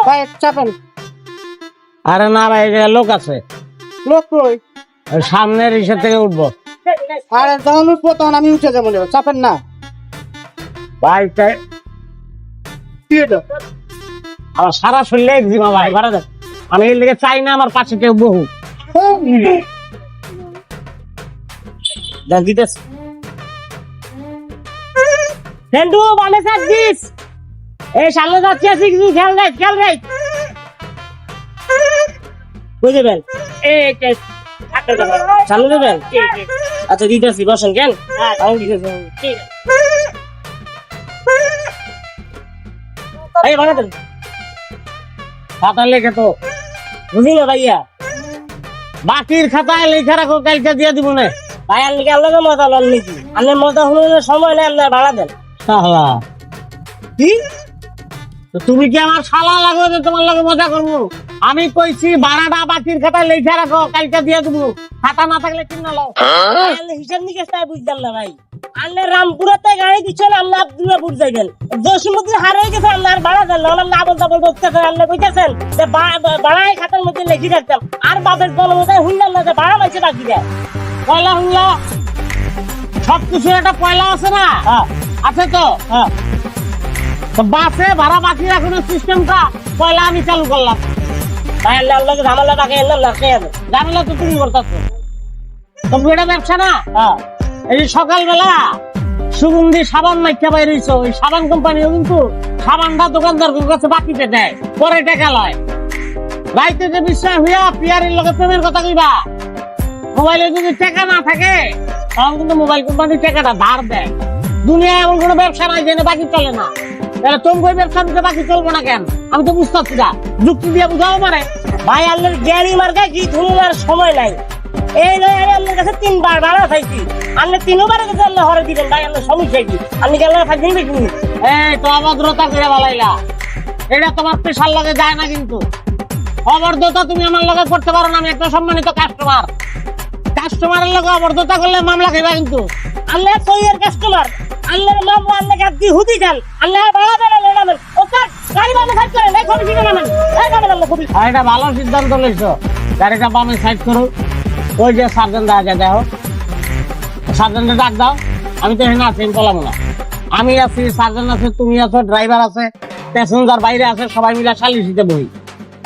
ভাই চাপেন। আরে না ভাই, লোক আছে। লোক কই? সামনের ইসে থেকে উঠবো। আরে যখন উঠবো তখন আমি উঠে যাবো, চাপেন না। ভাই কি এটা? আমার সারা শরীরে একজিমা ভাই, ভাড়া দেন। আমি এর লিগে চাই না আমার পাশে কেউ বহু দিতেছে। ফেন্ডু বামে সাত দিস, এই সামনে যাচ্ছি আছি কিছু খেয়াল রাখ, খেয়াল রাখ। বুঝবেন চালু দেবেন? আচ্ছা দিতেছি, বসেন। কেন এই ভাড়া দেন। খাতা লেখে তো বুঝলি না ভাইয়া, বাকির খাতায় লেখা রাখো, কালকে দিয়ে দিব না ভাই। আর লিখে আল্লাহ মজা লন নাকি? আপনার মজা হলে সময় নেই, আপনার ভাড়া দেন। শালা কি? তুমি কি আমার শালা লাগবে যে তোমার লগে মজা করবো? আমি কইছি ভাড়াটা বাকির খাতায় লেখা রাখো, কালকে দিয়ে দিব। খাতা না থাকলে কিনা লাও। হিসাব নিকেশ তাই বুঝতাম না ভাই। আপনি রামপুরাতে গাড়ি দিচ্ছেন, আপনি আব্দুল্লাপুর যাইবেন। জসিমুদ্দিন হারিয়ে গেছে, আপনার ভাড়া দেন না। না বলতে বলতে আপনি কইতেছেন যে ভাড়ায় খাতার মধ্যে লিখে রাখতাম। আর বাপের জনমতায় শুনলাম না যে ভাড়া পাইছে বাকি দেয়। পয়লা শুনলা সবকিছু একটা পয়লা আছে না? আছে তো। বাসে ভাড়া বাকি রাখানোর সিস্টেমটা পয়লা আমি চালু করলাম। তাই আল্লাহকে ঝামেলা বাকি এলাম না, ঝামেলা তো তুমি করতেছো। তুমি এটা ব্যবসা না? এই যে সকালবেলা সুগন্ধি সাবান মাইকা বাইর হইছো, ওই সাবান কোম্পানিও কিন্তু সাবানটা দোকানদার কাছে বাকিতে দেয়, পরে টাকা লয়। রাইতে যে বিশ্বাস হইয়া পিয়ারের লগে প্রেমের কথা কইবা, মোবাইলে যদি টাকা না থাকে তখন কিন্তু মোবাইল কোম্পানি টাকাটা ধার দেয়। দুনিয়ায় এমন কোনো ব্যবসা নাই যেন বাকি চলে না। তাহলে তুমি ওই ব্যবসা দিতে বাকি চলবো না কেন? আমি তো বুঝতে পারছি না, যুক্তি দিয়ে বুঝাও মারে। ভাই আল্লাহর জ্ঞানী মার্কা কি ধুলার সময় নাই। এই নয় আমি আপনার কাছে 3 বার ভাড়া চাইছি, আপনি 3 বারের কাছে আল্লাহ হরে দিবেন। ভাই আপনার সমস্যা কি? আপনি কি আল্লাহ থাকবেন নাকি? এই তো অভদ্রতা করে বলাইলা, এটা তোমার পেশার লগে যায় না। কিন্তু অভদ্রতা তুমি আমার লগে করতে পারো না। আমি একটা সম্মানিত কাস্টমার, কাস্টমারের লগে অভদ্রতা করলে মামলা খাইবা। কিন্তু আল্লাহ কইয়ের কাস্টমার, আল্লাহর মামলা আল্লাহ গাদি হুদি দেন, আল্লাহ ভাড়া দেন, আল্লাহ নামেন ওটা গাড়ি বামে সাইড করেন, এই কবি দিবেন নামেন, এই নামেন আল্লাহ কবি। আর এটা ভালো সিদ্ধান্ত লইছো, গাড়িটা বামে সাইড করো। ওই যে সার্জন দেখা যায়, দেখো সার্জনটা ডাক দাও। আমি তো এখানে আছি, আমি বললাম না। আমি আছি, সার্জন আছে, তুমি আছো, ড্রাইভার আছে, প্যাসেঞ্জার বাইরে আছে, সবাই মিলে সালিশিতে বই।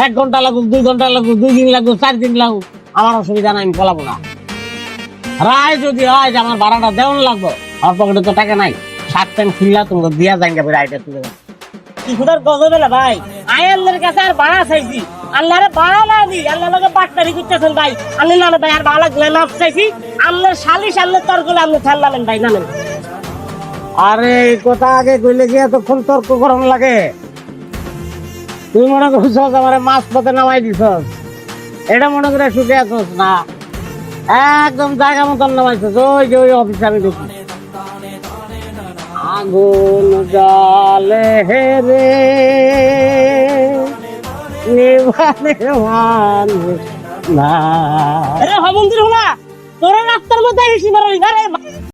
1 ঘন্টা লাগুক, 2 ঘন্টা লাগুক, 2 দিন লাগুক, 4 দিন লাগুক, আমার অসুবিধা নাই, আমি বললাম না। রায় যদি হয় যে আমার ভাড়াটা দেওয়ান লাগবো, আমার পকেটে তো টাকা নাই, শার্ট প্যান্ট খুললা তোমাকে দিয়া যাইঙ্গা রায়টা তুলে কি খুদার গজবে না ভাই। আই আল্লাহর কাছে আর ভাড়া চাইছি, আল্লাহরে ভাড়া না দি, আল্লাহ লোকে বাট্টারি করতেছেন ভাই। আপনি নামে ভাই আর ভাড়া লাভ চাইছি, আপনার সালিশ আপনার তর্কলে আপনি খেয়াল নামেন ভাই, নামেন। আরে এই কথা আগে কইলে কি এতক্ষণ তর্ক করানো লাগে? তুই মনে করছো আমার মাছ পথে নামাই দিছ, এটা মনে করে সুখে আছোস না? একদম জায়গা মতন নামাইছিস। ওই যে ওই অফিসে আমি দেখি আগুন জলে হেরে নিভানে মানুষ না। আরে হমন্দির হলা তোরা রাস্তার মধ্যে এসে মারালি, আরে